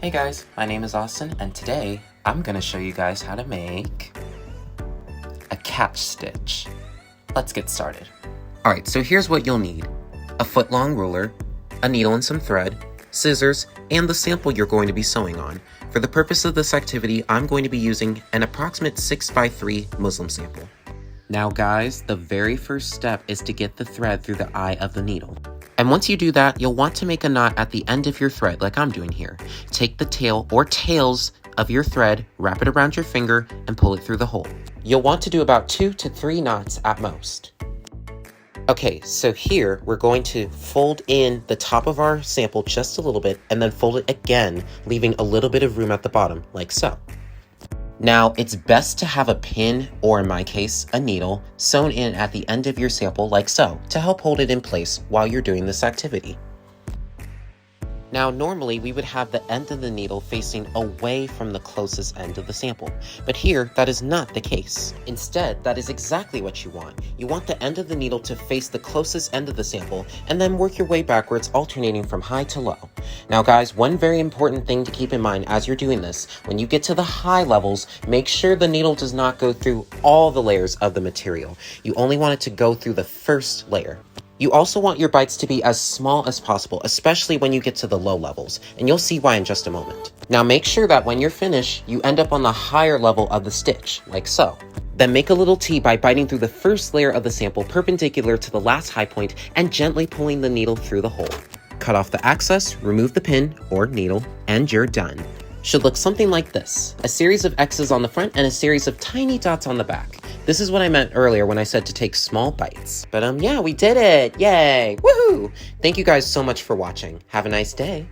Hey guys, my name is Austin, and today I'm gonna show you guys how to make a catch stitch. Let's get started. Alright, so here's what you'll need. A foot-long ruler, a needle and some thread, scissors, and the sample you're going to be sewing on. For the purpose of this activity, I'm going to be using an approximate 6x3 Muslim sample. Now guys, the very first step is to get the thread through the eye of the needle. And once you do that, you'll want to make a knot at the end of your thread like I'm doing here. Take the tail or tails of your thread, wrap it around your finger, and pull it through the hole. You'll want to do about 2 to 3 knots at most. Okay, so here we're going to fold in the top of our sample just a little bit and then fold it again, leaving a little bit of room at the bottom, like so. Now, it's best to have a pin, or in my case, a needle, sewn in at the end of your sample like so, to help hold it in place while you're doing this activity. Now, normally we would have the end of the needle facing away from the closest end of the sample, but here that is not the case. Instead, that is exactly what you want. You want the end of the needle to face the closest end of the sample, and then work your way backwards, alternating from high to low. Now guys, one very important thing to keep in mind as you're doing this, when you get to the high levels, make sure the needle does not go through all the layers of the material. You only want it to go through the first layer. You also want your bites to be as small as possible, especially when you get to the low levels, and you'll see why in just a moment. Now make sure that when you're finished, you end up on the higher level of the stitch, like so. Then make a little T by biting through the first layer of the sample perpendicular to the last high point and gently pulling the needle through the hole. Cut off the excess, remove the pin or needle, and you're done. Should look something like this. A series of X's on the front and a series of tiny dots on the back. This is what I meant earlier when I said to take small bites. But yeah, we did it! Yay! Woohoo! Thank you guys so much for watching. Have a nice day.